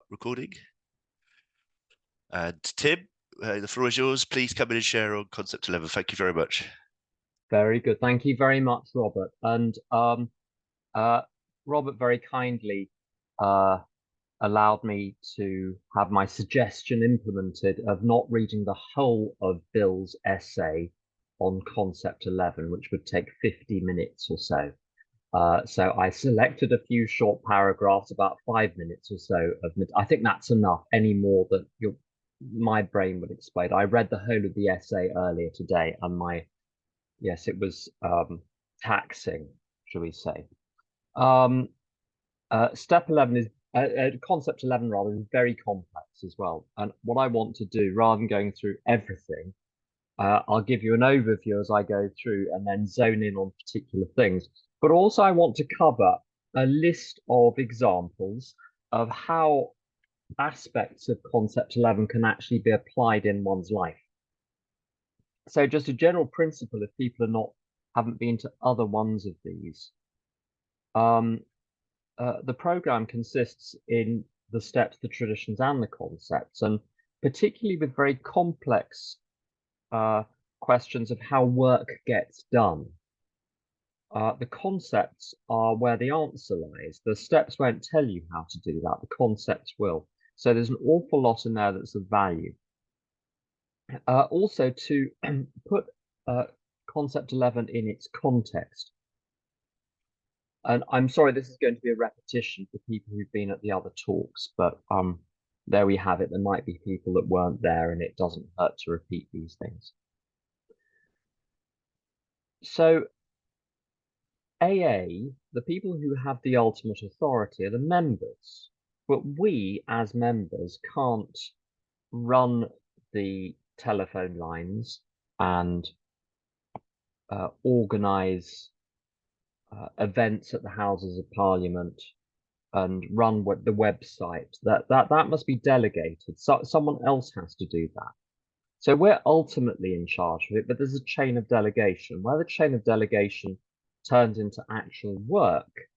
recording. And Tim, the floor is yours. Please come in and share on Concept 11. Thank you very much. Very good. Thank you very much, Robert. And Robert very kindly allowed me to have my suggestion implemented of not reading the whole of Bill's essay on Concept 11, which would take 50 minutes or so. So I selected a few short paragraphs, about 5 minutes or so I think that's enough. Any more that my brain would explode. I read the whole of the essay earlier today, and yes, it was taxing, shall we say. Step 11 is concept 11 rather is very complex as well. And what I want to do, rather than going through everything, I'll give you an overview as I go through and then zone in on particular things. But also I want to cover a list of examples of how aspects of concept 11 can actually be applied in one's life. So just a general principle, if people haven't been to other ones of these, the program consists in the steps, the traditions, and the concepts, and particularly with very complex questions of how work gets done. The concepts are where the answer lies. The steps won't tell you how to do that. The concepts will. So there's an awful lot in there that's of value. Also, to put concept 11 in its context. And I'm sorry, this is going to be a repetition for people who've been at the other talks, but there we have it. There might be people that weren't there, and it doesn't hurt to repeat these things. So AA, the people who have the ultimate authority, are the members, but we as members can't run the telephone lines and organize events at the Houses of Parliament and run the website. That must be delegated. So someone else has to do that. So we're ultimately in charge of it, but there's a chain of delegation. Where the chain of delegation turns into actual work,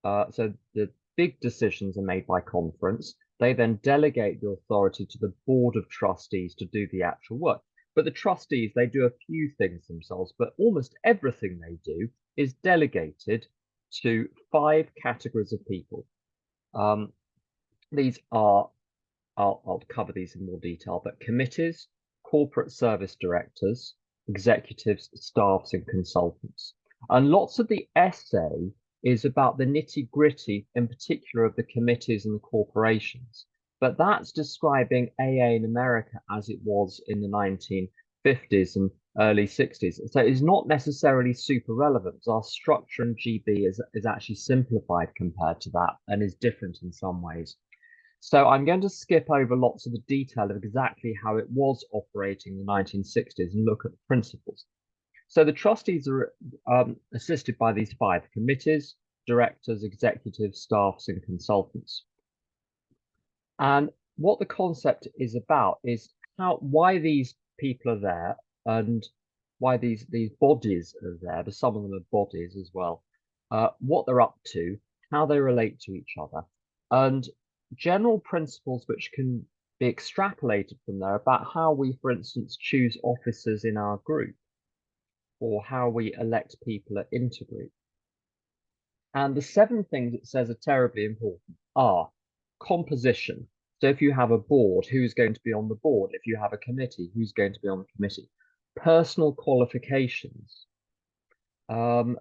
so the big decisions are made by conference. They then delegate the authority to the board of trustees to do the actual work. But the trustees, they do a few things themselves, but almost everything they do is delegated to 5 categories of people. These are, I'll cover these in more detail, but committees, corporate service directors, executives, staffs, and consultants. And lots of the essay is about the nitty-gritty, in particular of the committees and the corporations. But that's describing AA in America as it was in the 1950s and early 60s. So it's not necessarily super relevant, because our structure in GB is actually simplified compared to that and is different in some ways. So I'm going to skip over lots of the detail of exactly how it was operating in the 1960s and look at the principles. So the trustees are assisted by these 5 committees: directors, executives, staffs, and consultants. And what the concept is about is why these people are there and why these bodies are there, but some of them are bodies as well, what they're up to, how they relate to each other, and general principles which can be extrapolated from there about how we, for instance, choose officers in our group, or how we elect people at intergroup. And the 7 things it says are terribly important are composition. So if you have a board, who's going to be on the board? If you have a committee, who's going to be on the committee? Personal qualifications. There's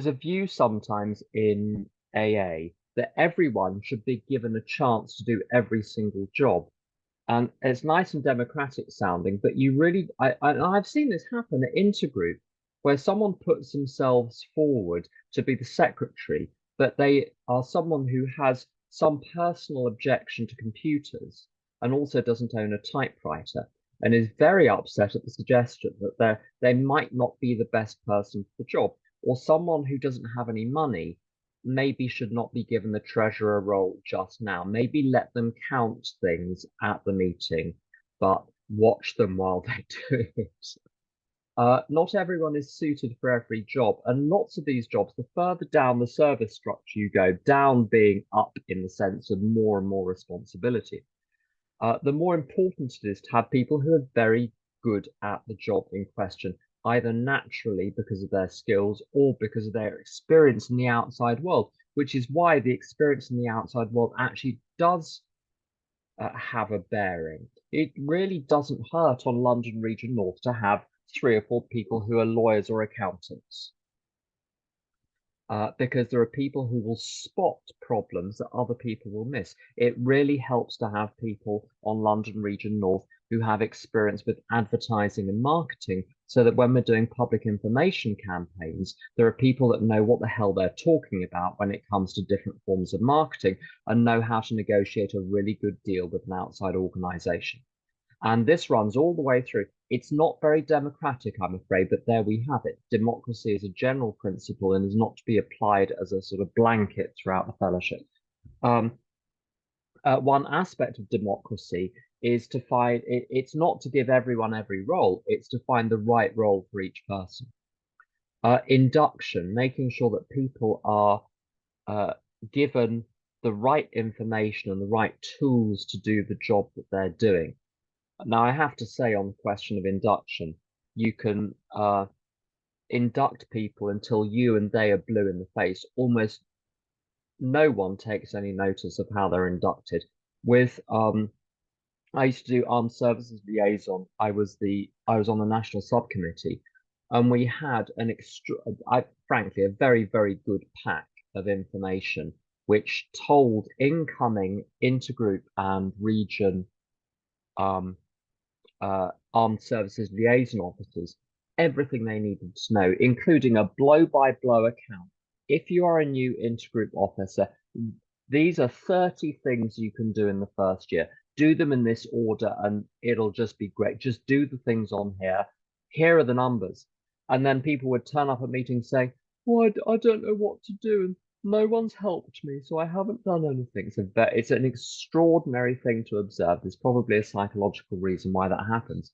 a view sometimes in AA that everyone should be given a chance to do every single job. And it's nice and democratic sounding, but you really, I've seen this happen at intergroup, where someone puts themselves forward to be the secretary, but they are someone who has some personal objection to computers and also doesn't own a typewriter, and is very upset at the suggestion that they might not be the best person for the job, or someone who doesn't have any money maybe should not be given the treasurer role just now. Maybe let them count things at the meeting, but watch them while they're doing it. Not everyone is suited for every job, and lots of these jobs, the further down the service structure you go, down being up in the sense of more and more responsibility, the more important it is to have people who are very good at the job in question, either naturally because of their skills or because of their experience in the outside world, which is why the experience in the outside world actually does have a bearing. It really doesn't hurt on London Region North to have 3 or 4 people who are lawyers or accountants. Because there are people who will spot problems that other people will miss. It really helps to have people on London Region North who have experience with advertising and marketing, so that when we're doing public information campaigns, there are people that know what the hell they're talking about when it comes to different forms of marketing and know how to negotiate a really good deal with an outside organization. And this runs all the way through. It's not very democratic, I'm afraid, but there we have it. Democracy is a general principle and is not to be applied as a sort of blanket throughout the fellowship. One aspect of democracy is to find it's not to give everyone every role, it's to find the right role for each person. Induction, making sure that people are given the right information and the right tools to do the job that they're doing. Now, I have to say on the question of induction, you can induct people until you and they are blue in the face. Almost no one takes any notice of how they're inducted. With I used to do armed services liaison. I was on the national subcommittee, and we had frankly, a very, very good pack of information which told incoming intergroup and region armed services liaison officers everything they needed to know, including a blow-by-blow account. If you are a new intergroup officer, these are 30 things you can do in the first year. Do them in this order and it'll just be great. Just do the things on here. Here are the numbers. And then people would turn up at meetings saying, "Oh, I don't know what to do. And no one's helped me, so I haven't done anything." So it's an extraordinary thing to observe. There's probably a psychological reason why that happens.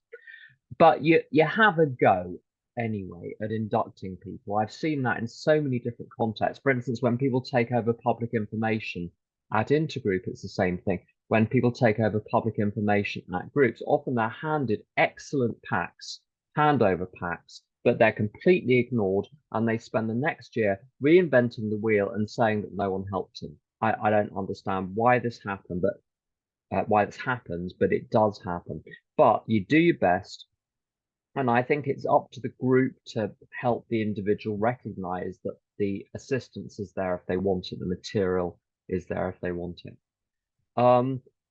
But you have a go anyway at inducting people. I've seen that in so many different contexts. For instance, when people take over public information at Intergroup, it's the same thing. When people take over public information at groups, often they're handed excellent packs, handover packs, but they're completely ignored, and they spend the next year reinventing the wheel and saying that no one helped them. I don't understand why this happened, but why this happens, but it does happen. But you do your best. And I think it's up to the group to help the individual recognize that the assistance is there if they want it, the material is there if they want it.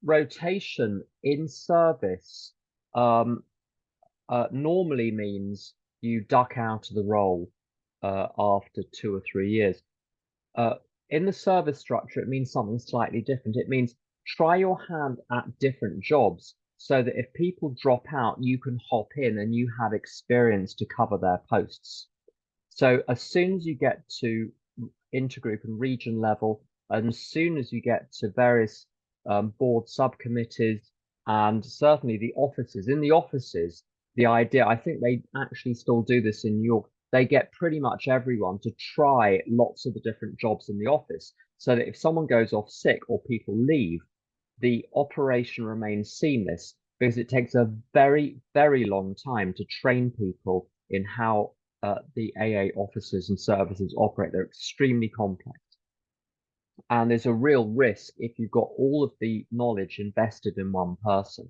Rotation in service normally means you duck out of the role after 2 or 3 years. In the service structure, it means something slightly different. It means try your hand at different jobs, so that if people drop out, you can hop in and you have experience to cover their posts. So as soon as you get to intergroup and region level, and as soon as you get to various board subcommittees, and certainly the offices, in the offices, the idea, I think they actually still do this in New York, they get pretty much everyone to try lots of the different jobs in the office, so that if someone goes off sick or people leave, the operation remains seamless, because it takes a very, very long time to train people in how the AA offices and services operate. They're extremely complex. And there's a real risk if you've got all of the knowledge invested in one person.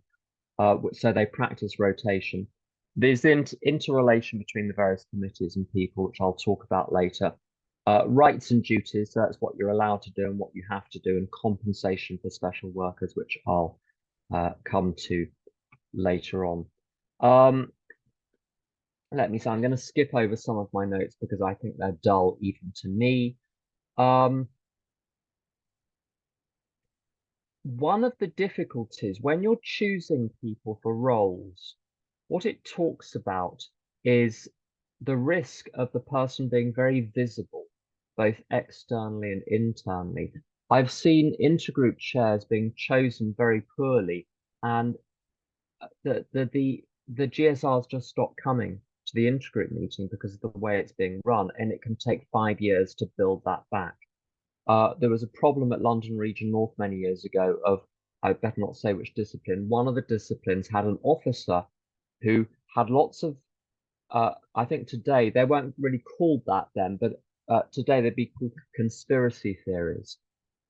So they practice rotation. There's interrelation between the various committees and people, which I'll talk about later. Rights and duties, so that's what you're allowed to do and what you have to do, and compensation for special workers, which I'll come to later on. Let me see, I'm going to skip over some of my notes because I think they're dull even to me. One of the difficulties when you're choosing people for roles, what it talks about is the risk of the person being very visible, both externally and internally. I've seen intergroup chairs being chosen very poorly, and the GSRs just stopped coming to the intergroup meeting because of the way it's being run, and it can take 5 years to build that back. There was a problem at London Region North many years ago of, I better not say which discipline. One of the disciplines had an officer who had lots of, I think today, they weren't really called that then, but today they'd be called conspiracy theories.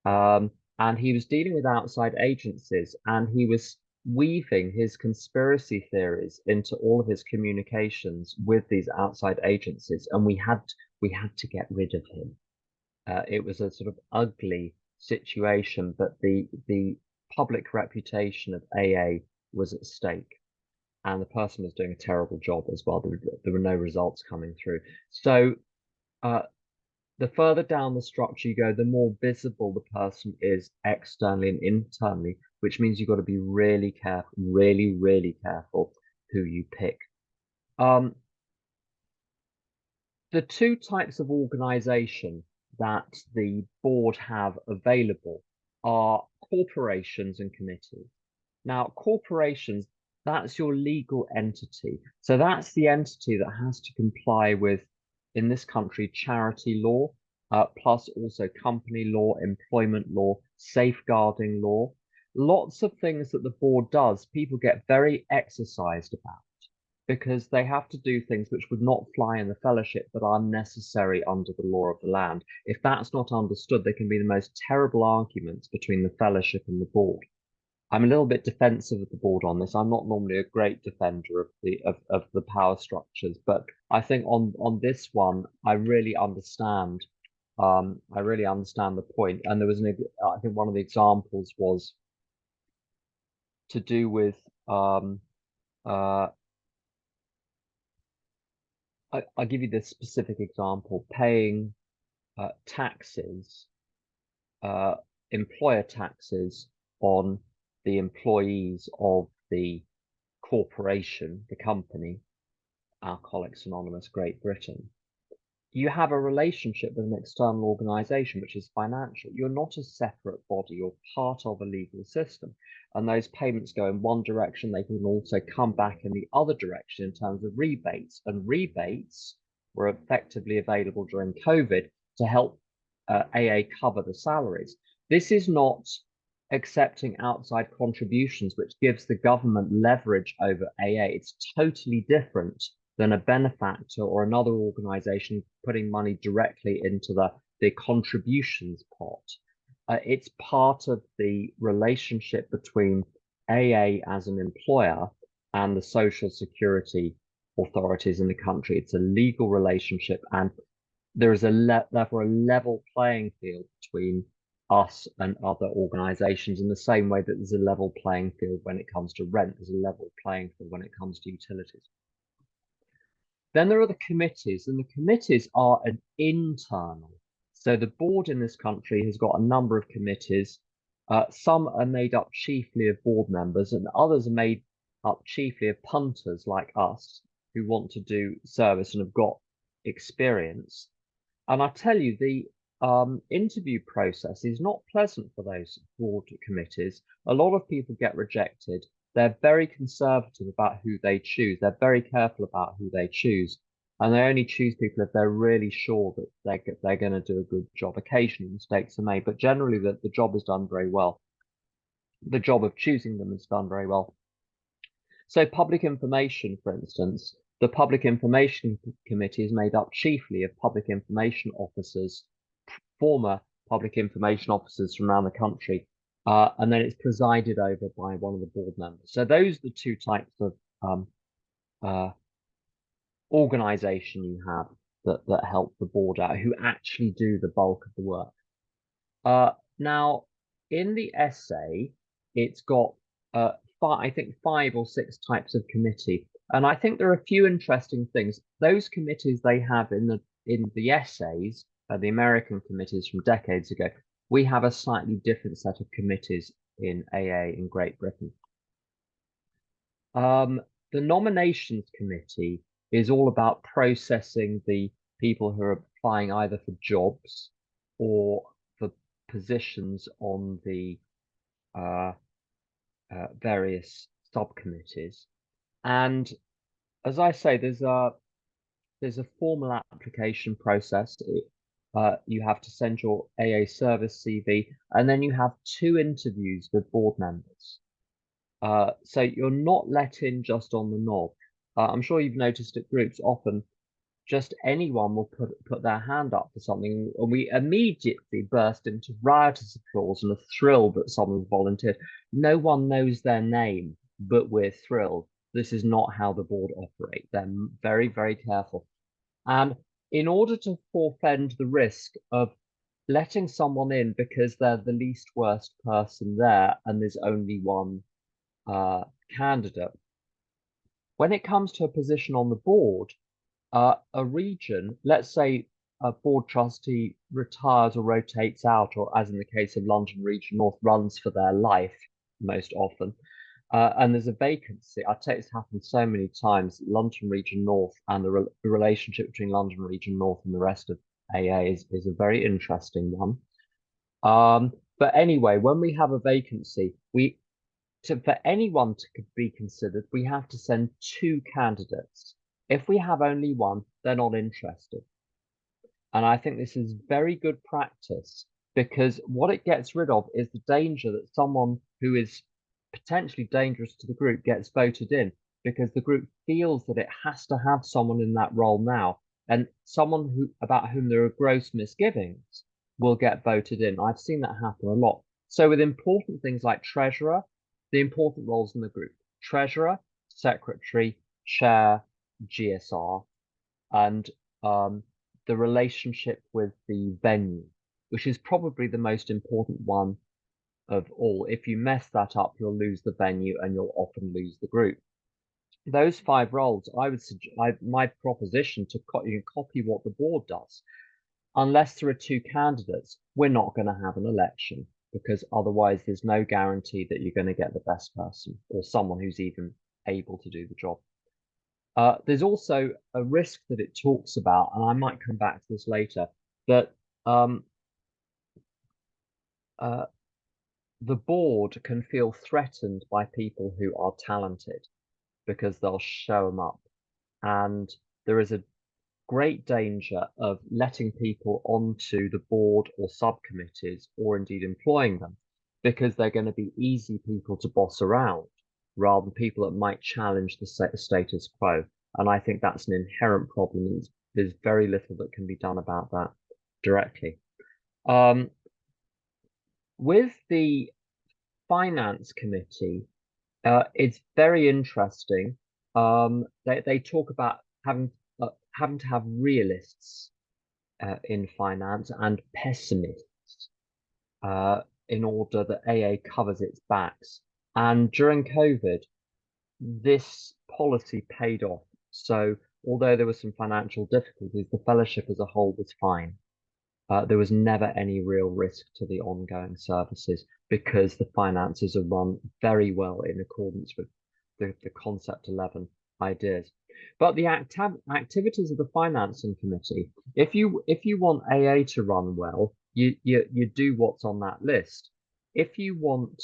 And he was dealing with outside agencies, and he was weaving his conspiracy theories into all of his communications with these outside agencies, and we had to get rid of him. It was a sort of ugly situation, but the public reputation of AA was at stake, and the person was doing a terrible job as well. There were no results coming through. So the further down the structure you go, the more visible the person is externally and internally, which means you've got to be really careful, really, really careful who you pick. The two types of organization that the board have available are corporations and committees. Now, corporations, that's your legal entity. So that's the entity that has to comply with, in this country, charity law, plus also company law, employment law, safeguarding law. Lots of things that the board does, people get very exercised about because they have to do things which would not fly in the fellowship but are necessary under the law of the land. If that's not understood, there can be the most terrible arguments between the fellowship and the board. I'm a little bit defensive of the board on this. I'm not normally a great defender of the power structures, but I think on this one, I really understand. I really understand the point. And there was I think one of the examples was to do with I'll give you this specific example: paying taxes, employer taxes on the employees of the corporation, the company, Alcoholics Anonymous, Great Britain. You have a relationship with an external organization, which is financial. You're not a separate body, you're part of a legal system. And those payments go in one direction, they can also come back in the other direction in terms of rebates. And rebates were effectively available during COVID to help AA cover the salaries. This is not accepting outside contributions, which gives the government leverage over AA. It's totally different than a benefactor or another organization putting money directly into the contributions pot. It's part of the relationship between AA as an employer and the social security authorities in the country. It's a legal relationship, and there is therefore a level playing field between us and other organizations, in the same way that there's a level playing field when it comes to rent, there's a level playing field when it comes to utilities. Then there are the committees, and the committees are an internal. So the board in this country has got a number of committees. Some are made up chiefly of board members, and others are made up chiefly of punters like us who want to do service and have got experience. And I tell you, the interview process is not pleasant for those board committees. A lot of people get rejected. They're very conservative about who they choose. They're very careful about who they choose. And they only choose people if they're really sure that they're going to do a good job. Occasionally mistakes are made, but generally the job is done very well. The job of choosing them is done very well. So public information, for instance, the Public Information Committee is made up chiefly of public information officers, former public information officers from around the country, and then it's presided over by one of the board members. So those are the two types of organization you have that help the board out, who actually do the bulk of the work. Now, in the essay, it's got I think 5 or 6 types of committee, and I think there are a few interesting things. Those committees they have in the essays, the American committees from decades ago, we have a slightly different set of committees in AA in Great Britain. The nominations committee is all about processing the people who are applying either for jobs or for positions on the various subcommittees. And as I say, there's there's a formal application process. You have to send your AA service CV, and then you have 2 interviews with board members. So you're not let in just on the knob. I'm sure you've noticed at groups often just anyone will put their hand up for something, and we immediately burst into riotous applause and a thrill that someone's volunteered. No one knows their name, but we're thrilled. This is not how the board operate. They're very, very careful. And in order to forfend the risk of letting someone in because they're the least worst person there and there's only one candidate, when it comes to a position on the board, a region, let's say a board trustee retires or rotates out, or as in the case of London Region North, runs for their life most often, and there's a vacancy. I'd say it's happened so many times. London Region North and the relationship between London Region North and the rest of AA is a very interesting one. But anyway, when we have a vacancy, for anyone to be considered, we have to send 2 candidates. If we have only one, they're not interested. And I think this is very good practice because what it gets rid of is the danger that someone who is potentially dangerous to the group gets voted in because the group feels that it has to have someone in that role now. And someone about whom there are gross misgivings will get voted in. I've seen that happen a lot. So with important things like treasurer, the important roles in the group, treasurer, secretary, chair, GSR, and the relationship with the venue, which is probably the most important one of all. If you mess that up, you'll lose the venue and you'll often lose the group. Those 5 roles, I would suggest my proposition to you can copy what the board does. Unless there are 2 candidates, we're not going to have an election because otherwise there's no guarantee that you're going to get the best person or someone who's even able to do the job. There's also a risk that it talks about, and I might come back to this later, that the board can feel threatened by people who are talented because they'll show them up. And there is a great danger of letting people onto the board or subcommittees or indeed employing them because they're going to be easy people to boss around rather than people that might challenge the status quo. And I think that's an inherent problem. There's very little that can be done about that directly. With the finance committee, it's very interesting. They talk about having to have realists in finance and pessimists in order that AA covers its backs. And during COVID, this policy paid off. So although there were some financial difficulties, the fellowship as a whole was fine. There was never any real risk to the ongoing services because the finances are run very well in accordance with the Concept 11 ideas. But the activities of the financing committee, if you want AA to run well, you do what's on that list. If you want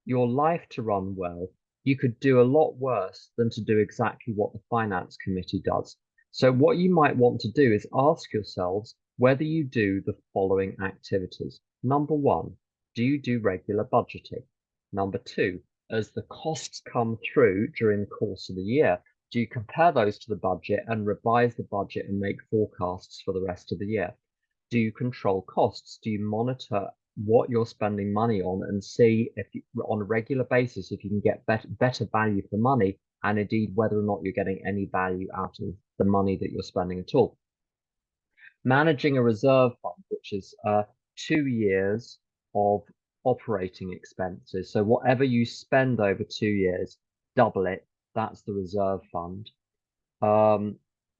your life to run well, you could do a lot worse than to do exactly what the finance committee does. So what you might want to do is ask yourselves whether you do the following activities. Number 1, do you do regular budgeting? Number 2, as the costs come through during the course of the year, do you compare those to the budget and revise the budget and make forecasts for the rest of the year? Do you control costs? Do you monitor what you're spending money on and see if you, on a regular basis, if you can get better value for money and indeed whether or not you're getting any value out of the money that you're spending at all? Managing a reserve fund, which is 2 years of operating expenses. So whatever you spend over 2 years, double it. That's the reserve fund.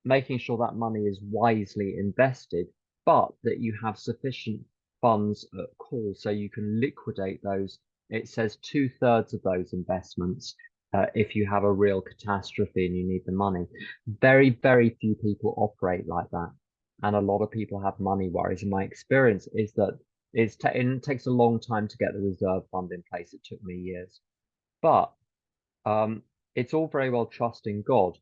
Making sure that money is wisely invested, but that you have sufficient funds at call so you can liquidate those. It says 2/3 of those investments if you have a real catastrophe and you need the money. Very, very few people operate like that. And a lot of people have money worries. And my experience is that it takes a long time to get the reserve fund in place. It took me years. But it's all very well trusting God.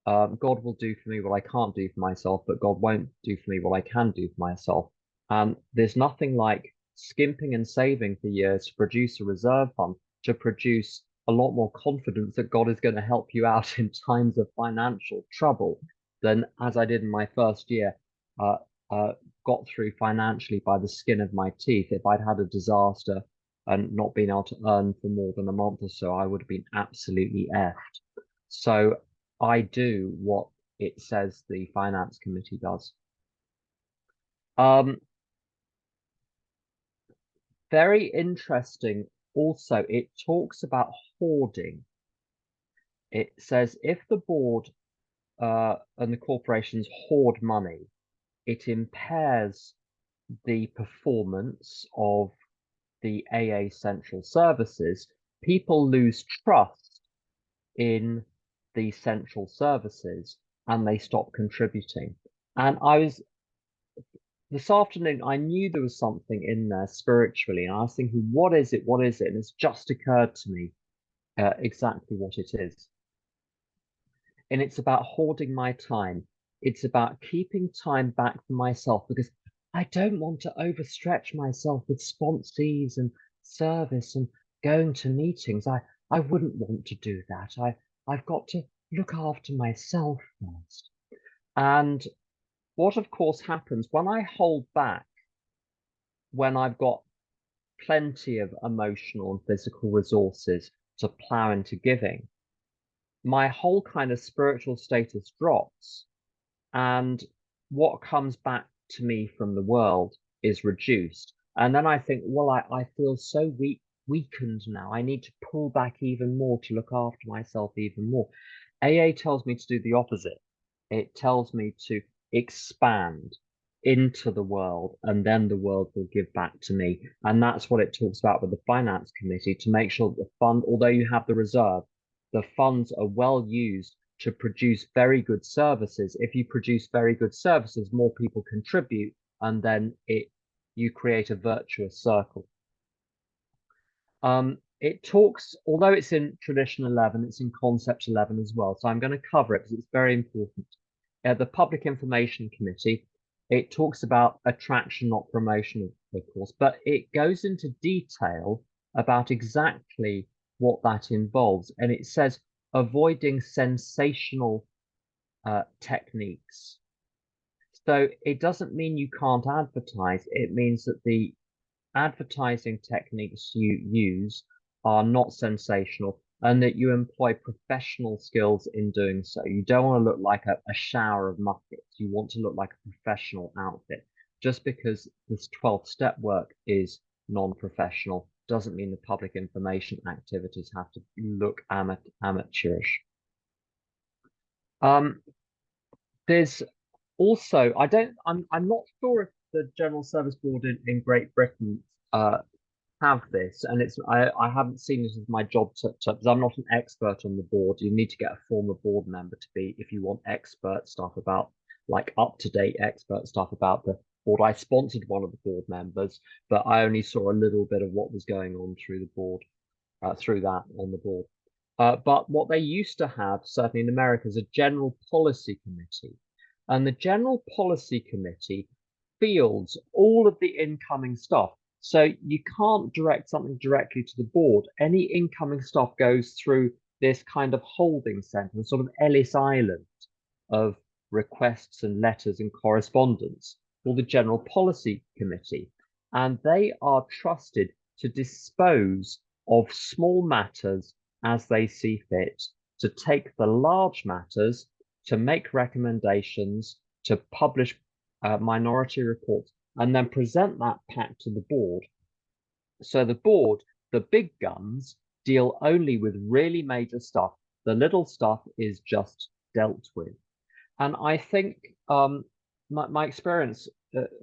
God will do for me what I can't do for myself, but God won't do for me what I can do for myself. And there's nothing like skimping and saving for years to produce a reserve fund, to produce a lot more confidence that God is going to help you out in times of financial trouble than as I did in my first year, uh, uh, got through financially by the skin of my teeth. If I'd had a disaster and not been able to earn for more than a month or so, I would have been absolutely effed. So I do what it says the finance committee does. Um, Very interesting. Also, it talks about hoarding. It says if the board and the corporations hoard money, it impairs the performance of the AA central services. People lose trust in the central services and they stop contributing. And I was this afternoon, I knew there was something in there spiritually, and I was thinking, what is it? What is it? And it's just occurred to me exactly what it is. And it's about hoarding my time. It's about keeping time back for myself because I don't want to overstretch myself with sponsees and service and going to meetings. I wouldn't want to do that. I've got to look after myself first. And what, of course, happens when I hold back, when I've got plenty of emotional and physical resources to plow into giving, my whole kind of spiritual status drops. And what comes back to me from the world is reduced. And then I think, well, I feel so weakened now. I need to pull back even more to look after myself even more. AA tells me to do the opposite. It tells me to expand into the world, and then the world will give back to me. And that's what it talks about with the finance committee, to make sure that the fund, although you have the reserve, the funds are well used to produce very good services. If you produce very good services, more people contribute, and then you create a virtuous circle. It talks, although it's in tradition 11, it's in concept 11 as well. So I'm going to cover it because it's very important. The Public Information Committee, it talks about attraction, not promotion, of course, but it goes into detail about exactly what that involves. And it says avoiding sensational techniques. So it doesn't mean you can't advertise. It means that the advertising techniques you use are not sensational and that you employ professional skills in doing so. You don't want to look like a shower of muppets. You want to look like a professional outfit. Just because this 12th step work is non-professional doesn't mean the public information activities have to look amateurish. There's also, I'm not sure if the General Service Board in Great Britain have this, and I haven't seen it as my job to because I'm not an expert on the board. You need to get a former board member to be if you want expert stuff about like up-to-date expert stuff about the board. I sponsored one of the board members, but I only saw a little bit of what was going on through the board, through that on the board. But what they used to have, certainly in America, is a general policy committee. And the general policy committee fields all of the incoming stuff. So you can't direct something directly to the board. Any incoming stuff goes through this kind of holding center, sort of Ellis Island of requests and letters and correspondence, called the General Policy Committee. And they are trusted to dispose of small matters as they see fit, to take the large matters, to make recommendations, to publish minority reports, and then present that pack to the board. So the board, the big guns, deal only with really major stuff. The little stuff is just dealt with. And I think my experience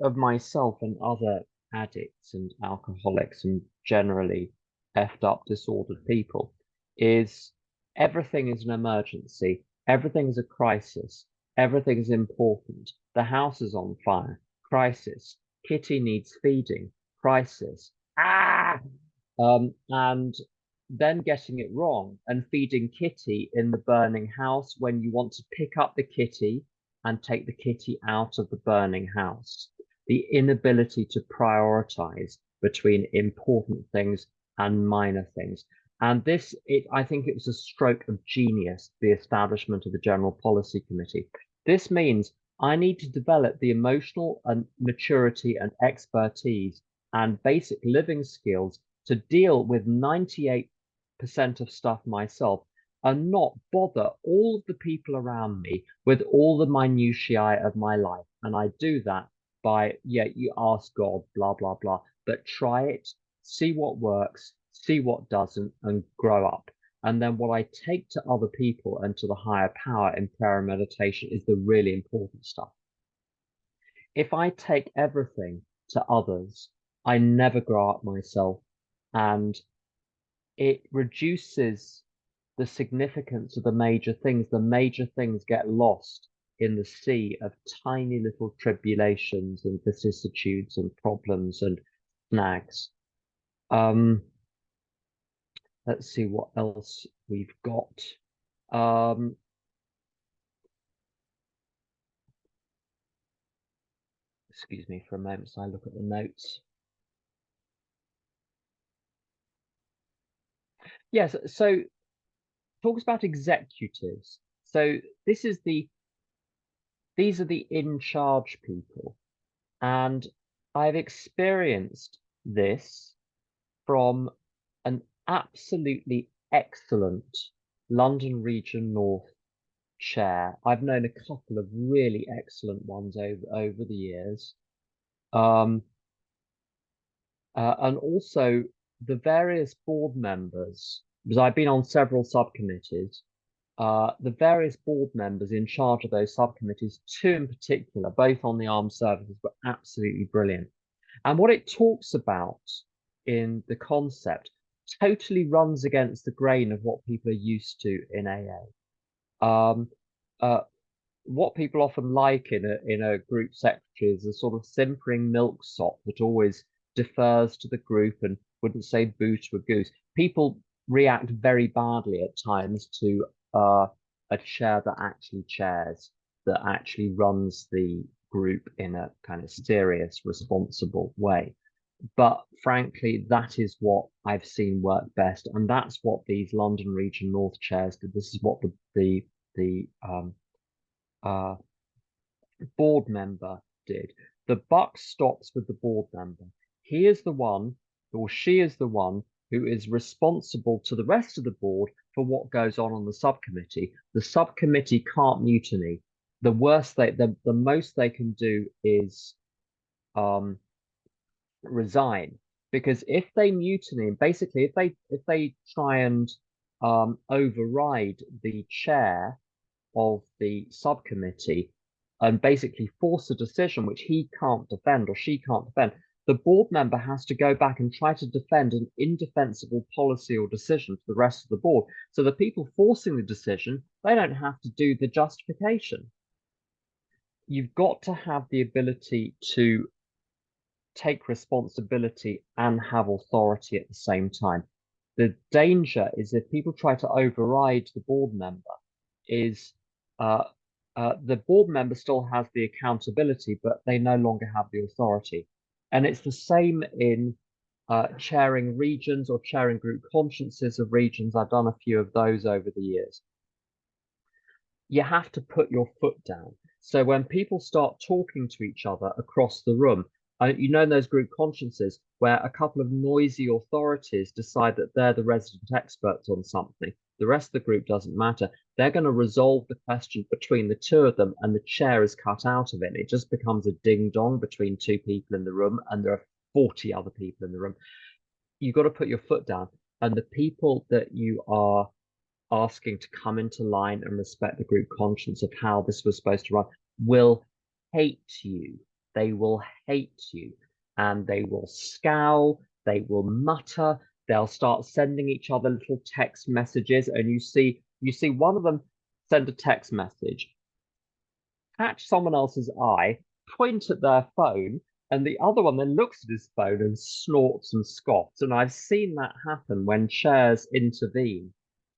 of myself and other addicts and alcoholics and generally effed up, disordered people is everything is an emergency. Everything is a crisis. Everything is important. The house is on fire. Crisis. Kitty needs feeding. Crisis. And then getting it wrong and feeding kitty in the burning house when you want to pick up the kitty and take the kitty out of the burning house. The inability to prioritize between important things and minor things. And this, I think it was a stroke of genius, the establishment of the General Policy Committee. This means I need to develop the emotional and maturity and expertise and basic living skills to deal with 98% of stuff myself and not bother all of the people around me with all the minutiae of my life. And I do that by, yeah, you ask God, blah, blah, blah, but try it, see what works, see what doesn't, and grow up. And then what I take to other people and to the higher power in prayer and meditation is the really important stuff. If I take everything to others, I never grow up myself, and it reduces the significance of the major things. The major things get lost in the sea of tiny little tribulations and vicissitudes and problems and snags. Let's see what else we've got. Excuse me for a moment so I look at the notes. Yes, so talks about executives. So these are the in charge people. And I've experienced this from an absolutely excellent London Region North chair. I've known a couple of really excellent ones over the years. And also the various board members, because I've been on several subcommittees, the various board members in charge of those subcommittees, two in particular, both on the armed services, were absolutely brilliant. And what it talks about in the concept totally runs against the grain of what people are used to in AA. What people often like in a group secretary is a sort of simpering milksop that always defers to the group and wouldn't say boo to a goose. People react very badly at times to a chair that actually chairs, that actually runs the group in a kind of serious, responsible way. But frankly, that is what I've seen work best, and that's what these London Region North chairs did. This is what the uh, board member did. The buck stops with the board member. He is the one, or she is the one, who is responsible to the rest of the board for what goes on the subcommittee. The subcommittee can't mutiny. The most they can do is resign, because if they mutiny, basically if they try and override the chair of the subcommittee and basically force a decision which he can't defend or she can't defend, the board member has to go back and try to defend an indefensible policy or decision to the rest of the board. So the people forcing the decision, they don't have to do the justification. You've got to have the ability to take responsibility and have authority at the same time. The danger is if people try to override the board member, is the board member still has the accountability, but they no longer have the authority. And it's the same in chairing regions or chairing group consciences of regions. I've done a few of those over the years. You have to put your foot down. So when people start talking to each other across the room, you know, in those group consciences where a couple of noisy authorities decide that they're the resident experts on something, the rest of the group doesn't matter. They're going to resolve the question between the two of them, and the chair is cut out of it. It just becomes a ding dong between two people in the room, and there are 40 other people in the room. You've got to put your foot down, and the people that you are asking to come into line and respect the group conscience of how this was supposed to run will hate you. They will hate you, and they will scowl, they will mutter, they'll start sending each other little text messages, and you see one of them send a text message, catch someone else's eye, point at their phone, And the other one then looks at his phone and snorts and scoffs. And I've seen that happen when chairs intervene.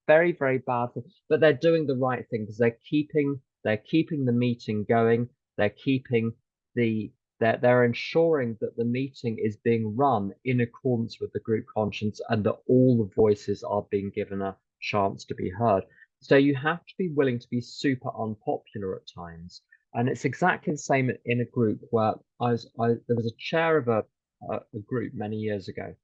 Very, very bad. But they're doing the right thing because they're keeping the meeting going. They're keeping they're ensuring that the meeting is being run in accordance with the group conscience and that all the voices are being given a chance to be heard. So you have to be willing to be super unpopular at times. And it's exactly the same in a group where there was a chair of a group many years ago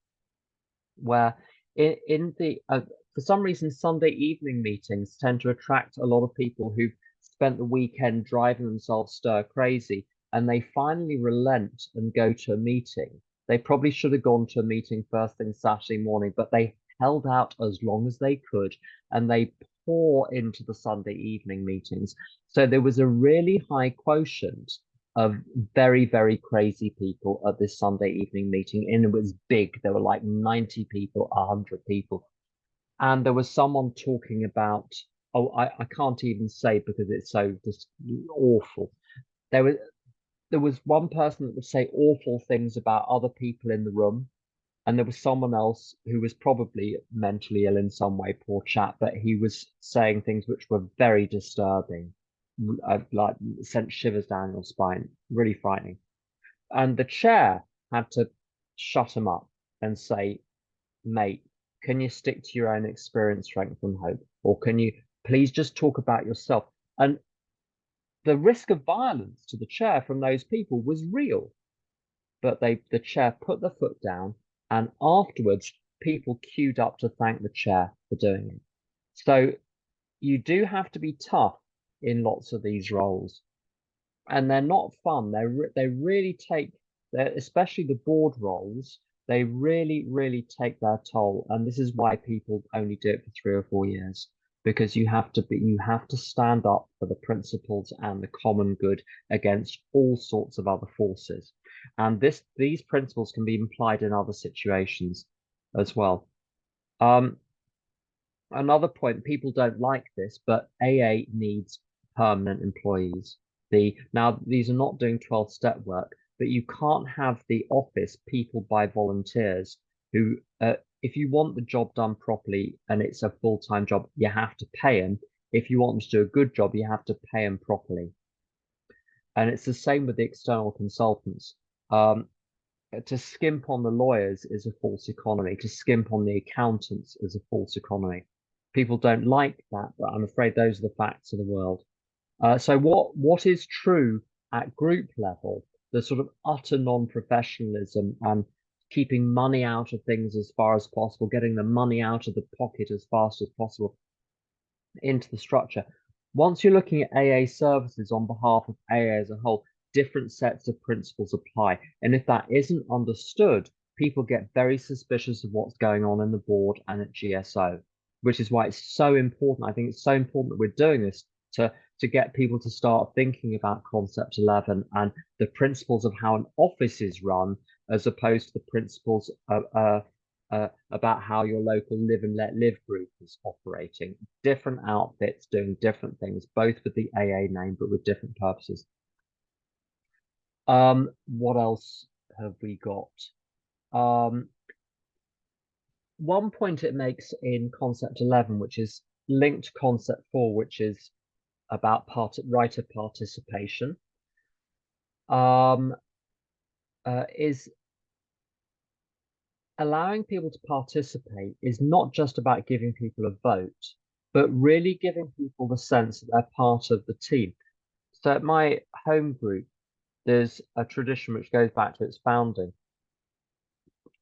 where in the for some reason Sunday evening meetings tend to attract a lot of people who've spent the weekend driving themselves stir crazy, and they finally relent and go to a meeting. They probably should have gone to a meeting first thing Saturday morning, but they held out as long as they could, and they pour into the Sunday evening meetings. So there was a really high quotient of very, very crazy people at this Sunday evening meeting. And it was big. There were like 90 people, 100 people. And there was someone talking about, oh, I can't even say because it's so just awful. There was there was one person that would say awful things about other people in the room. And there was someone else who was probably mentally ill in some way, poor chap, but he was saying things which were very disturbing, like sent shivers down your spine, really frightening. And the chair had to shut him up and say, mate, can you stick to your own experience, strength, and hope? Or can you please just talk about yourself? And the risk of violence to the chair from those people was real. But the chair put the foot down, and afterwards, people queued up to thank the chair for doing it. So you do have to be tough in lots of these roles, and they're not fun. They really take, especially the board roles, they really take their toll. And this is why people only do it for 3 or 4 years, because you have to stand up for the principles and the common good against all sorts of other forces. And these principles can be applied in other situations as well. Um, Another point, people don't like this, but AA needs permanent employees. Now these are not doing 12-step work, but you can't have the office people by volunteers who, if you want the job done properly and it's a full-time job, you have to pay them. If you want them to do a good job, you have to pay them properly. And it's the same with the external consultants. To skimp on the lawyers is a false economy. To skimp on the accountants is a false economy. People don't like that, but I'm afraid those are the facts of the world. So what is true at group level, the sort of utter non-professionalism and keeping money out of things as far as possible, getting the money out of the pocket as fast as possible into the structure. Once you're looking at AA services on behalf of AA as a whole, different sets of principles apply. And if that isn't understood, people get very suspicious of what's going on in the board and at GSO, which is why it's so important. I think it's so important that we're doing this to get people to start thinking about Concept 11 and the principles of how an office is run, as opposed to the principles about how your local live and let live group is operating. Different outfits doing different things, both with the AA name, but with different purposes. What else have we got? One point it makes in Concept 11, which is linked to Concept 4, which is about writer participation, is allowing people to participate is not just about giving people a vote, but really giving people the sense that they're part of the team. So at my home group, there's a tradition which goes back to its founding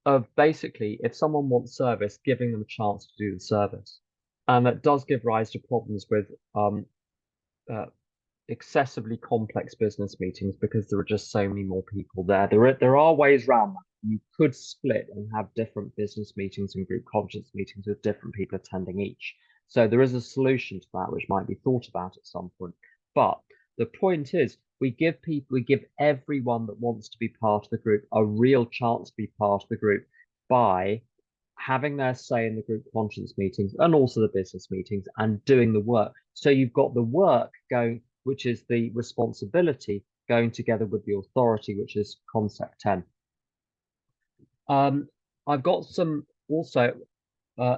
of basically, if someone wants service, giving them a chance to do the service. And that does give rise to problems with uh, excessively complex business meetings because there are just so many more people there. There are ways around that. You could split and have different business meetings and group conscience meetings with different people attending each. So there is a solution to that which might be thought about at some point. But the point is, we give everyone that wants to be part of the group a real chance to be part of the group by having their say in the group conscience meetings and also the business meetings and doing the work. So you've got the work going, which is the responsibility, going together with the authority, which is concept 10. I've got some also uh,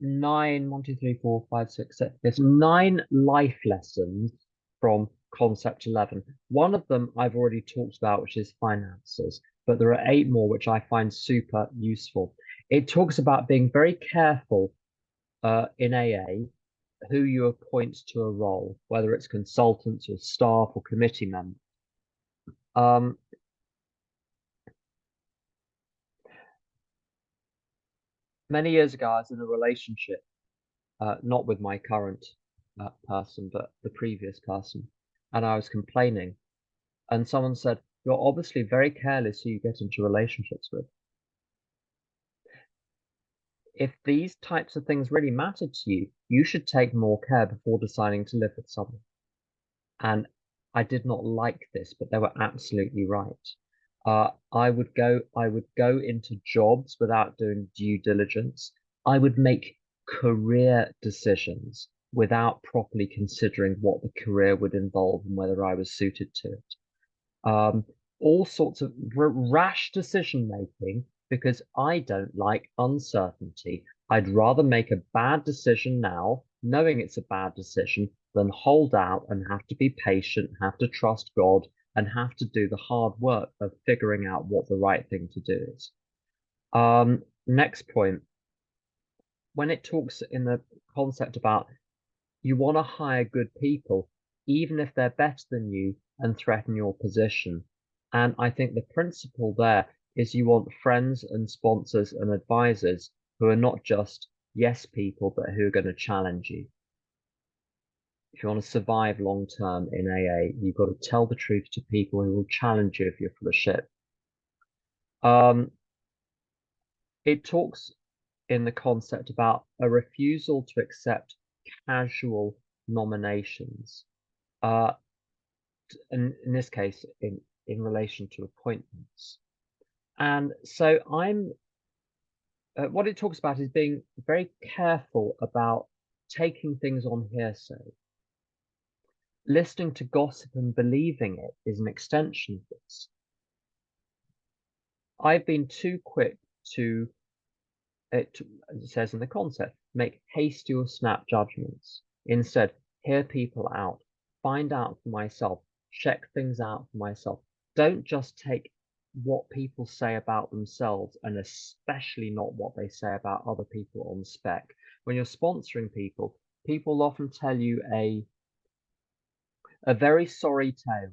nine, 1, 2, 3, 4, 5, 6, 7. There's 9 life lessons from concept 11. One of them I've already talked about, which is finances, but there are 8 more which I find super useful. It talks about being very careful in AA who you appoint to a role, whether it's consultants or staff or committee members. Many years ago, I was in a relationship, not with my current person, but the previous person, and I was complaining. And someone said, "You're obviously very careless who you get into relationships with. If these types of things really matter to you, you should take more care before deciding to live with someone." And I did not like this, but they were absolutely right. I would go into jobs without doing due diligence. I would make career decisions without properly considering what the career would involve and whether I was suited to it. All sorts of rash decision making because I don't like uncertainty. I'd rather make a bad decision now, knowing it's a bad decision, than hold out and have to be patient, have to trust God, and have to do the hard work of figuring out what the right thing to do is. Next point, when it talks in the concept about you want to hire good people, even if they're better than you and threaten your position. And I think the principle there is you want friends and sponsors and advisors who are not just yes people, but who are going to challenge you. If you want to survive long term in AA, you've got to tell the truth to people who will challenge you if you're full of shit. It talks in the concept about a refusal to accept casual nominations. And in this case, in relation to appointments. And so what it talks about is being very careful about taking things on hearsay. Listening to gossip and believing it is an extension of this. I've been too quick to, as it says in the concept, make hasty or snap judgments. Instead, hear people out, find out for myself, check things out for myself. Don't just take what people say about themselves, and especially not what they say about other people on spec. When you're sponsoring people, people often tell you a very sorry tale.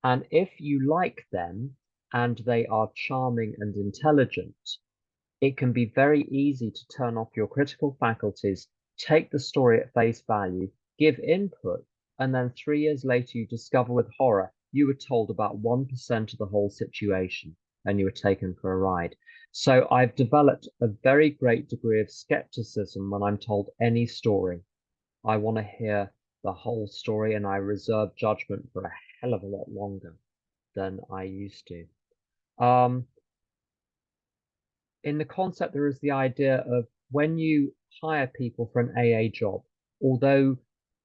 And if you like them and they are charming and intelligent, it can be very easy to turn off your critical faculties, take the story at face value, give input, and then 3 years later you discover with horror you were told about 1% of the whole situation and you were taken for a ride. So I've developed a very great degree of skepticism when I'm told any story. I want to hear the whole story and I reserve judgment for a hell of a lot longer than I used to. In the concept, there is the idea of when you hire people for an AA job, although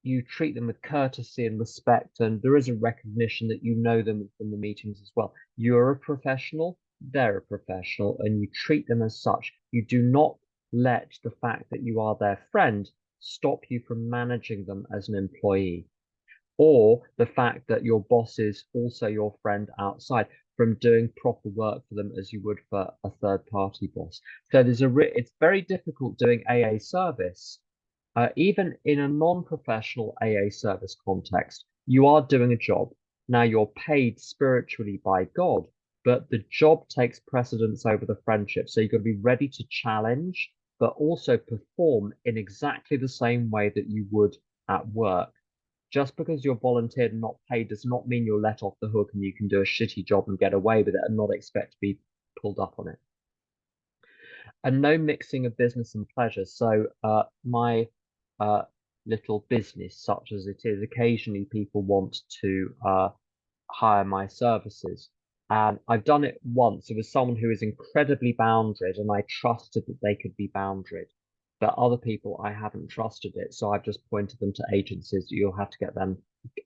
you treat them with courtesy and respect, and there is a recognition that you know them from the meetings as well. You're a professional, they're a professional, and you treat them as such. You do not let the fact that you are their friend stop you from managing them as an employee, or the fact that your boss is also your friend outside from doing proper work for them as you would for a third party boss. So it's very difficult doing AA service. Even in a non-professional AA service context, you are doing a job. Now you're paid spiritually by God, but the job takes precedence over the friendship. So you've got to be ready to challenge, but also perform in exactly the same way that you would at work. Just because you're volunteered and not paid does not mean you're let off the hook and you can do a shitty job and get away with it and not expect to be pulled up on it. And no mixing of business and pleasure. So my little business, such as it is, occasionally people want to hire my services. And I've done it once. It was someone who is incredibly boundaried, and I trusted that they could be boundaried. but other people I haven't trusted it. So I've just pointed them to agencies. You'll have to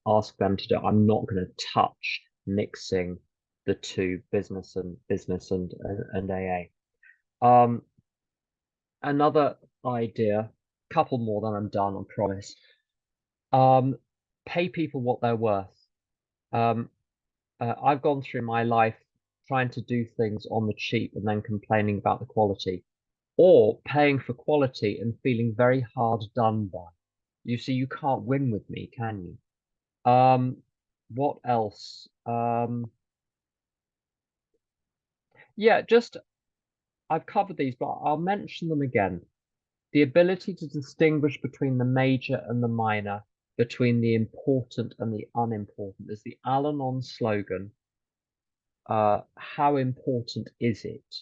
ask them to do. I'm not going to touch mixing the two, business and AA. Another idea, couple more, then I'm done, I promise. Pay people what they're worth. I've gone through my life trying to do things on the cheap and then complaining about the quality, or paying for quality and feeling very hard done by. You see, you can't win with me, can you? What else? Yeah, just I've covered these, but I'll mention them again. The ability to distinguish between the major and the minor, between the important and the unimportant. There's the Al-Anon slogan, how important is it?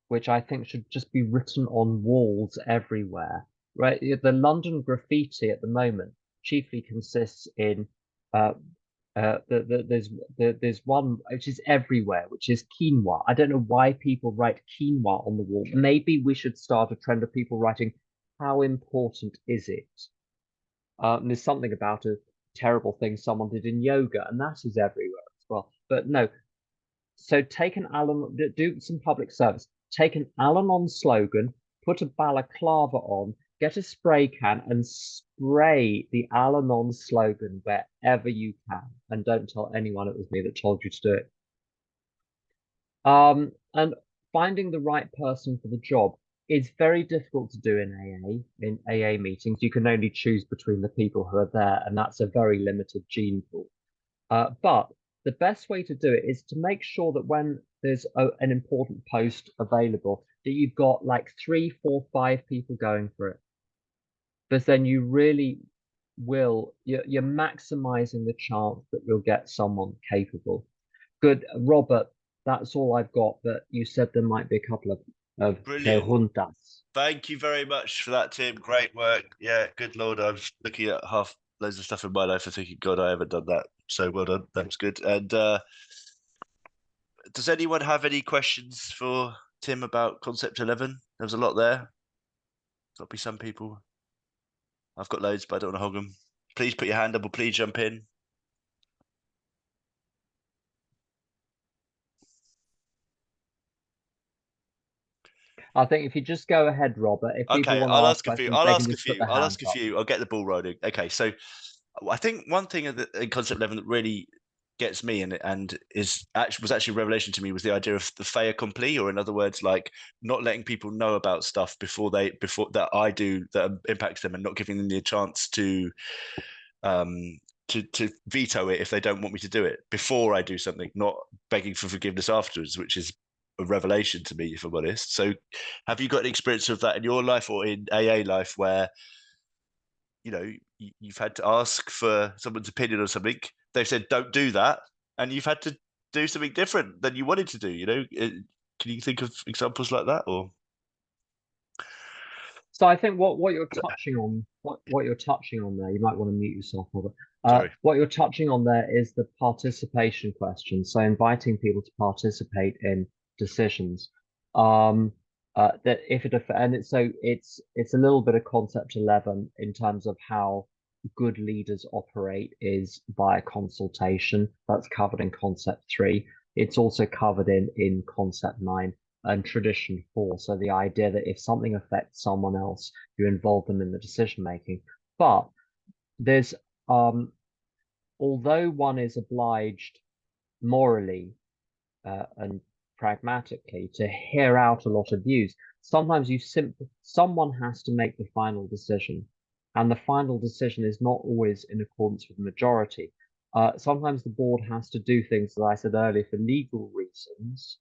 Which I think should just be written on walls everywhere, right? The London graffiti at the moment chiefly consists in there's one which is everywhere, which is quinoa. I don't know why people write quinoa on the wall. Maybe we should start a trend of people writing, how important is it? And there's something about a terrible thing someone did in yoga, and that is everywhere as well. But no, so take an Al-Anon, do some public service. Take an Al-Anon slogan, put a balaclava on, get a spray can and spray the Al-Anon slogan wherever you can. And don't tell anyone it was me that told you to do it. And finding the right person for the job is very difficult to do in AA. In AA meetings, you can only choose between the people who are there, and that's a very limited gene pool. But the best way to do it is to make sure that when there's an important post available, that you've got like 3, 4, 5 people going for it. Because then you really you're maximizing the chance that you'll get someone capable. Good, Robert, that's all I've got, but you said there might be a couple of Brilliant. preguntas. Thank you very much for that, Tim. Great work. Yeah, good Lord. I'm looking at loads of stuff in my life and thinking, God, I haven't done that. So well done. That was good. And does anyone have any questions for Tim about Concept 11? There was a lot there. There'll be some people. I've got loads, but I don't want to hog them. Please put your hand up or please jump in. I think if you just go ahead, Robert, if people Okay, want to I'll ask ask a few. questions, I'll they can ask a just put few. their I'll hands ask a up. few. I'll get the ball rolling. Okay, so I think one thing in Concept 11 that really gets me and was actually a revelation to me was the idea of the fait accompli, or in other words, like not letting people know about stuff before that I do that impacts them, and not giving them the chance um to veto it if they don't want me to do it before I do something, not begging for forgiveness afterwards, which is a revelation to me, if I'm honest. So have you got an experience of that in your life or in AA life where you've had to ask for someone's opinion on something, they've said don't do that, and you've had to do something different than you wanted to do? Can you think of examples like that? Or So I think what you're touching on, what you're touching on there, you might want to mute yourself, Robert. sorry. What you're touching on there is the participation question. So inviting people to participate in decisions. That if it and it's a little bit of concept 11 in terms of how good leaders operate is via consultation. That's covered in concept 3. It's also covered in concept 9 and tradition 4. So the idea that if something affects someone else, you involve them in the decision making. But there's although one is obliged morally and pragmatically to hear out a lot of views, sometimes someone has to make the final decision, and the final decision is not always in accordance with the majority. Sometimes the board has to do things, as I said earlier, for legal reasons,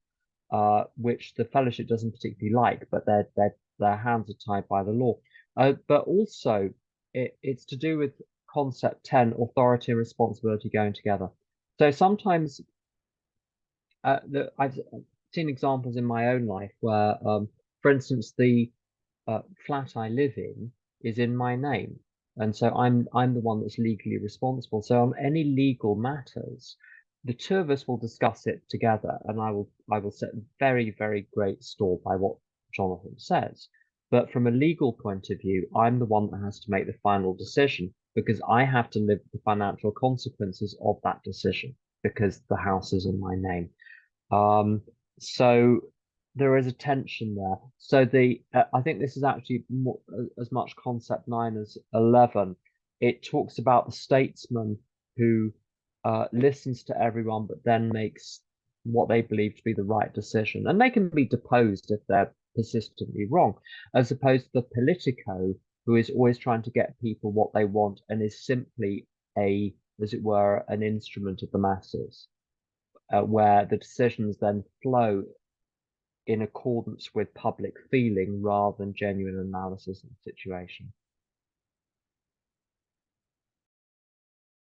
which the fellowship doesn't particularly like, but their hands are tied by the law. But also, it's to do with concept 10, authority and responsibility going together. So sometimes I've seen examples in my own life where, for instance, the flat I live in is in my name, and so I'm the one that's legally responsible. So on any legal matters, the two of us will discuss it together, and I will set very, very great store by what Jonathan says. But from a legal point of view, I'm the one that has to make the final decision because I have to live with the financial consequences of that decision because the house is in my name. Um, so there is a tension there. So I think this is actually more, as much concept 9 as 11. It talks about the statesman who listens to everyone, but then makes what they believe to be the right decision. And they can be deposed if they're persistently wrong, as opposed to the politico who is always trying to get people what they want and is simply as it were, an instrument of the masses, where the decisions then flow in accordance with public feeling rather than genuine analysis of the situation.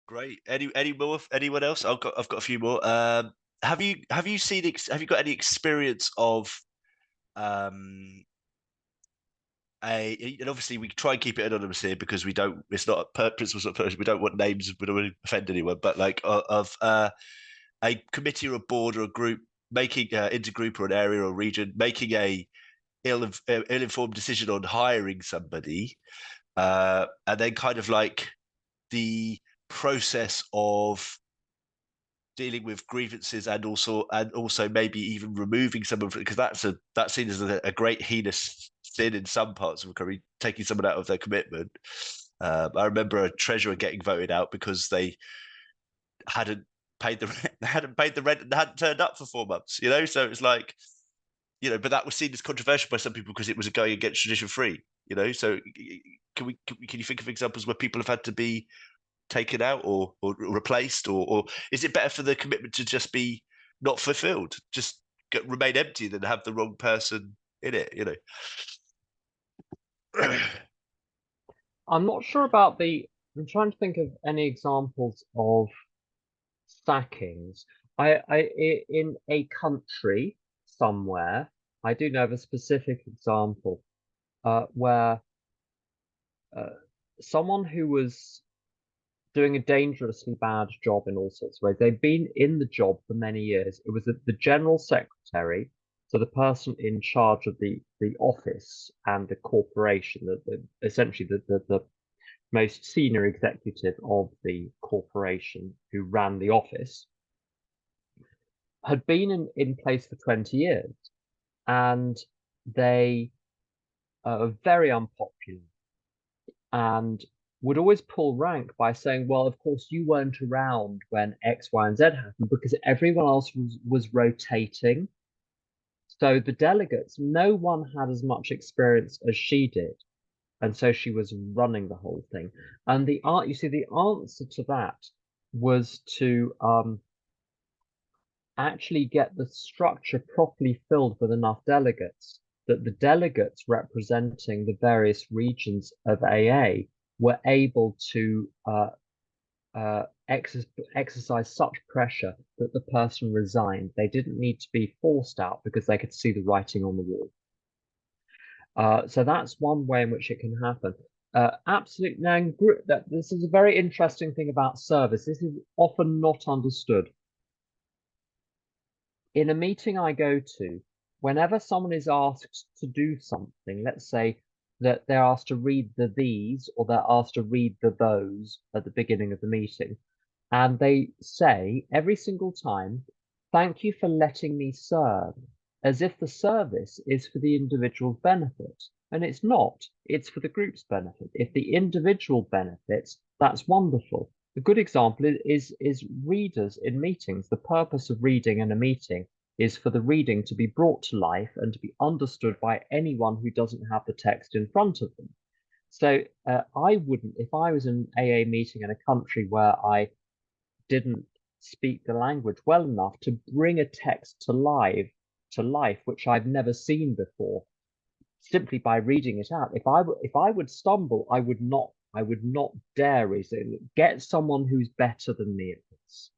Great. Any more? Anyone else? I've got a few more. Have you have you got any experience of um and obviously we try and keep it anonymous here because we don't, it's not principles not person, we don't want names, we don't want to offend anyone, but like of a committee or a board or a group making intergroup or an area or region making a ill-informed decision on hiring somebody, and then kind of like the process of dealing with grievances and also maybe even removing some of it, because that's seen as a great heinous sin in some parts of recovery, taking someone out of their commitment. I remember a treasurer getting voted out because they hadn't paid the rent, they hadn't paid the rent and hadn't turned up for 4 months. So it's like, but that was seen as controversial by some people because it was going against tradition free. So can you think of examples where people have had to be taken out or replaced, or is it better for the commitment to just be not fulfilled, just remain empty than have the wrong person in it? I'm not sure about I'm trying to think of any examples of sackings. In a country somewhere, I do know of a specific example where uh, someone who was doing a dangerously bad job in all sorts of ways. They'd been in the job for many years. It was the general secretary, so the person in charge of the office and the corporation, essentially the most senior executive of the corporation who ran the office, had been in place for 20 years, and they are very unpopular and would always pull rank by saying, well, of course, you weren't around when X, Y, and Z happened because everyone else was rotating. So the delegates, no one had as much experience as she did. And so she was running the whole thing. And the answer to that was to actually get the structure properly filled with enough delegates, that the delegates representing the various regions of AA were able to exercise such pressure that the person resigned. They didn't need to be forced out because they could see the writing on the wall. So that's one way in which it can happen. Absolutely. Now, this is a very interesting thing about service. This is often not understood. In a meeting I go to, whenever someone is asked to do something, let's say that they're asked to read the these or they're asked to read the those at the beginning of the meeting, and they say every single time, thank you for letting me serve, as if the service is for the individual's benefit. And it's not, it's for the group's benefit. If the individual benefits, that's wonderful. A good example is readers in meetings. The purpose of reading in a meeting is for the reading to be brought to life and to be understood by anyone who doesn't have the text in front of them. So I wouldn't, if I was in an AA meeting in a country where I didn't speak the language well enough to bring a text to life, which I've never seen before, simply by reading it out. If I would stumble, I would not dare get someone who's better than me at this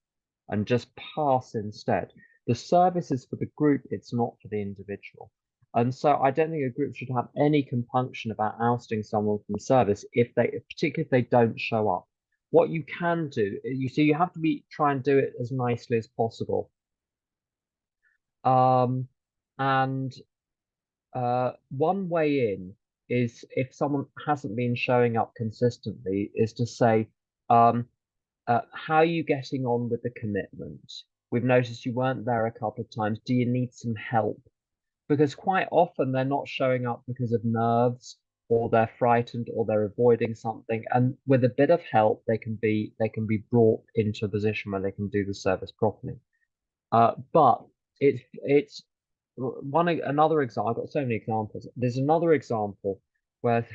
and just pass instead. The service is for the group, it's not for the individual. And so I don't think a group should have any compunction about ousting someone from service particularly if they don't show up. What you can do, you have to try and do it as nicely as possible. And one way in is if someone hasn't been showing up consistently, is to say, um, how are you getting on with the commitment? We've noticed you weren't there a couple of times. Do you need some help? Because quite often they're not showing up because of nerves, or they're frightened, or they're avoiding something. And with a bit of help, they can be brought into a position where they can do the service properly. But it's another example. I've got so many examples. There's another example where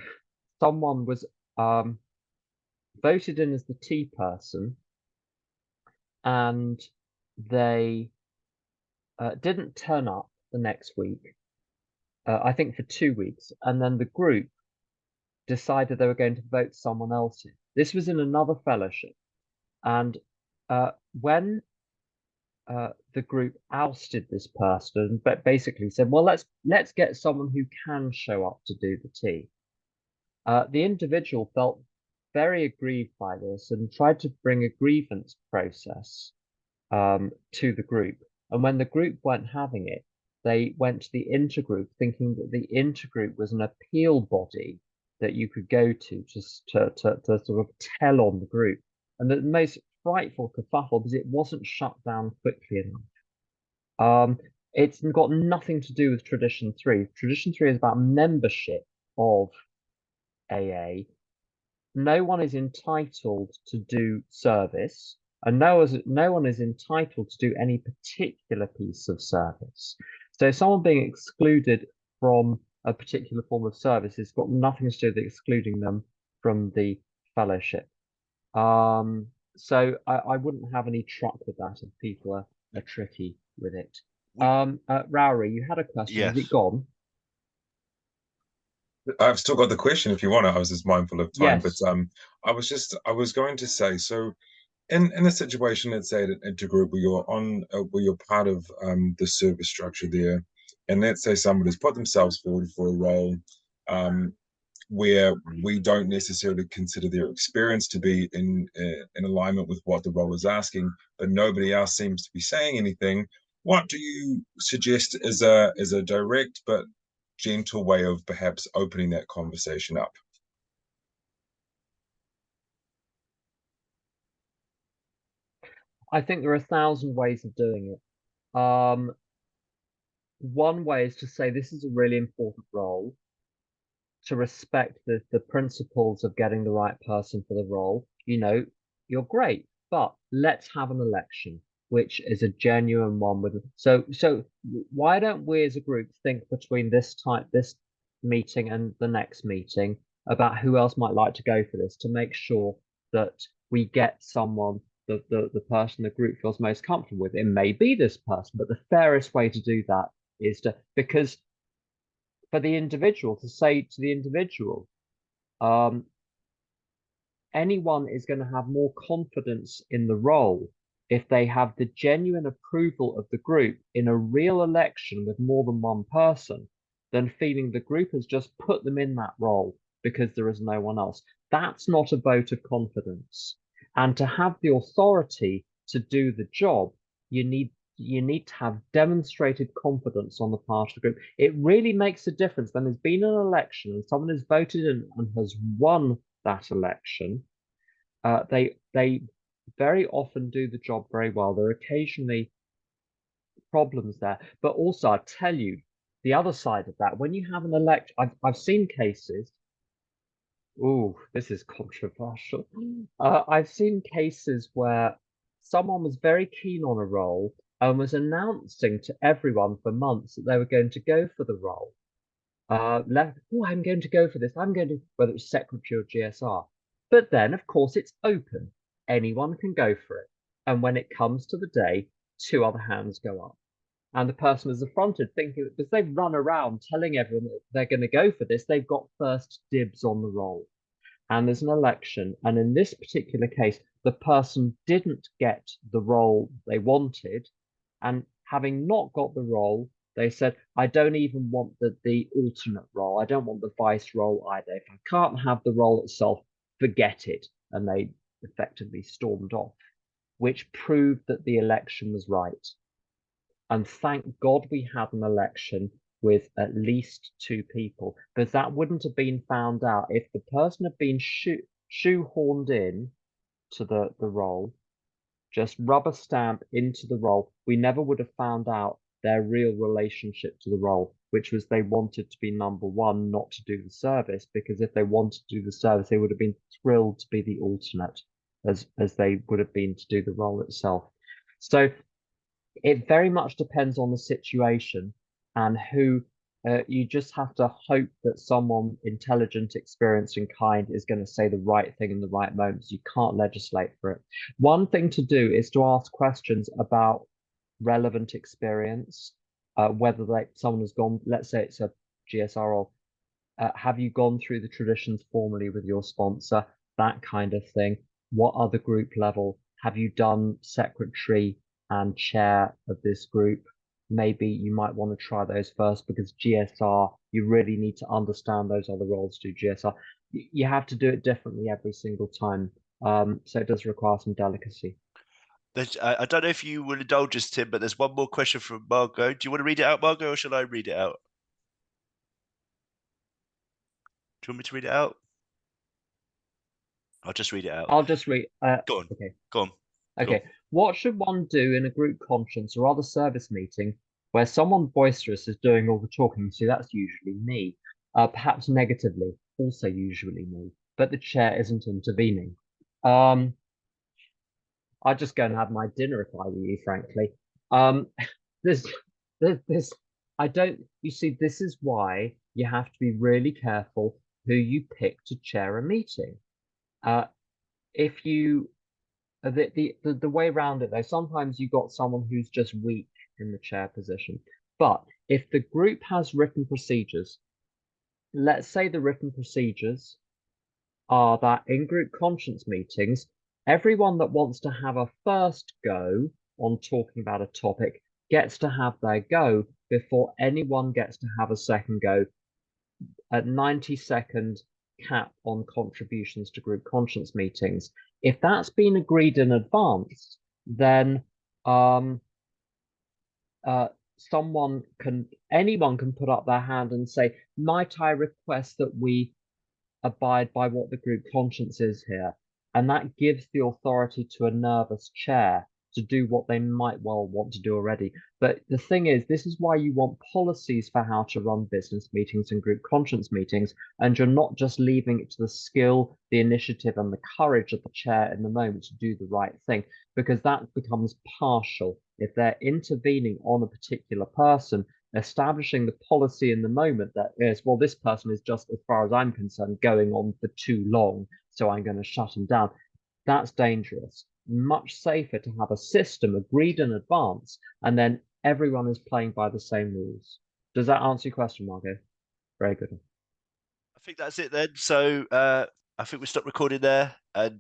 someone was voted in as the tea person, and they didn't turn up the next week. I think for 2 weeks, and then the group decided they were going to vote someone else in. This was in another fellowship, and when the group ousted this person, but basically said, "Well, let's get someone who can show up to do the tea." The individual felt very aggrieved by this and tried to bring a grievance process to the group. And when the group weren't having it, they went to the intergroup, thinking that the intergroup was an appeal body that you could go to just to sort of tell on the group. And the most frightful kerfuffle because it wasn't shut down quickly enough. It's got nothing to do with Tradition 3. Tradition 3 is about membership of AA. No one is entitled to do service, and no one is entitled to do any particular piece of service. So someone being excluded from a particular form of service has got nothing to do with excluding them from the fellowship. So I wouldn't have any truck with that if people are tricky with it. Rowery, you had a question. Has it Yes. gone? I've still got the question if you want it. I was just mindful of time, but Yes. I was going to say, so in a situation, let's say at an intergroup where you're where you're part of the service structure there, and let's say somebody's put themselves forward for a role, um, where we don't necessarily consider their experience to be in alignment with what the role is asking, but nobody else seems to be saying anything. What do you suggest as a direct but gentle way of perhaps opening that conversation up? I think there are 1,000 ways of doing it. One way is to say this is a really important role, to respect the principles of getting the right person for the role. You're great, but let's have an election, which is a genuine one with so why don't we as a group think between this meeting and the next meeting about who else might like to go for this to make sure that we get someone the person the group feels most comfortable with. It may be this person, but the fairest way to do that is because for the individual to say to the individual, um, anyone is going to have more confidence in the role if they have the genuine approval of the group in a real election with more than one person than feeling the group has just put them in that role because there is no one else. That's not a vote of confidence. And to have the authority to do the job, you need to have demonstrated confidence on the part of the group. It really makes a difference when there's been an election and someone has voted in and has won that election. They very often do the job very well. There are occasionally problems there, but also I tell you the other side of that. When you have an election, I've seen cases. Oh, this is controversial. I've seen cases where someone was very keen on a role and was announcing to everyone for months that they were going to go for the role. Oh, I'm going to go for this. I'm going to, whether it's secretary or GSR. But then, of course, it's open. Anyone can go for it. And when it comes to the day, two other hands go up. And the person is affronted, thinking that because they've run around telling everyone that they're going to go for this, they've got first dibs on the role. And there's an election. And in this particular case, the person didn't get the role they wanted. And having not got the role, they said, I don't even want the alternate role. I don't want the vice role either. If I can't have the role itself, forget it. And they effectively stormed off, which proved that the election was right. And thank God we had an election with at least 2 people, because that wouldn't have been found out if the person had been shoehorned in to the role, just rubber stamp into the role. We never would have found out their real relationship to the role, which was they wanted to be number one, not to do the service, because if they wanted to do the service, they would have been thrilled to be the alternate as they would have been to do the role itself. So it very much depends on the situation and who. You just have to hope that someone intelligent, experienced, and kind is going to say the right thing in the right moments. You can't legislate for it. One thing to do is to ask questions about relevant experience, whether someone has gone, let's say it's a GSR, or have you gone through the traditions formally with your sponsor, that kind of thing. What other group level have you done secretary and chair of this group? Maybe you might want to try those first, because GSR, you really need to understand those other roles to do GSR. You have to do it differently every single time. So it does require some delicacy. I don't know if you will indulge us, Tim, but there's one more question from Margot. Do you want to read it out, Margot, or shall I read it out? Do you want me to read it out? I'll just read it out. I'll just read. Go on. Okay. Go on. Okay. What should one do in a group conscience or other service meeting where someone boisterous is doing all the talking? See, that's usually me. Perhaps negatively, also usually me, but the chair isn't intervening. I'd just go and have my dinner if I were you, frankly. There's, I don't, you see, this is why you have to be really careful who you pick to chair a meeting. If you, the way around it though, sometimes you got someone who's just weak in the chair position. But if the group has written procedures, let's say the written procedures are that in group conscience meetings, everyone that wants to have a first go on talking about a topic gets to have their go before anyone gets to have a second go. At 90-second cap on contributions to group conscience meetings. If that's been agreed in advance, then anyone can put up their hand and say, might I request that we abide by what the group conscience is here? And that gives the authority to a nervous chair to do what they might well want to do already. But the thing is, this is why you want policies for how to run business meetings and group conscience meetings, and you're not just leaving it to the skill, the initiative, and the courage of the chair in the moment to do the right thing, because that becomes partial. If they're intervening on a particular person, establishing the policy in the moment that is, well, this person is just, as far as I'm concerned, going on for too long, so I'm going to shut him down. That's dangerous. Much safer to have a system agreed in advance, and then everyone is playing by the same rules. Does that answer your question, Margot? Very good. I think that's it then. So I think we stop recording there. And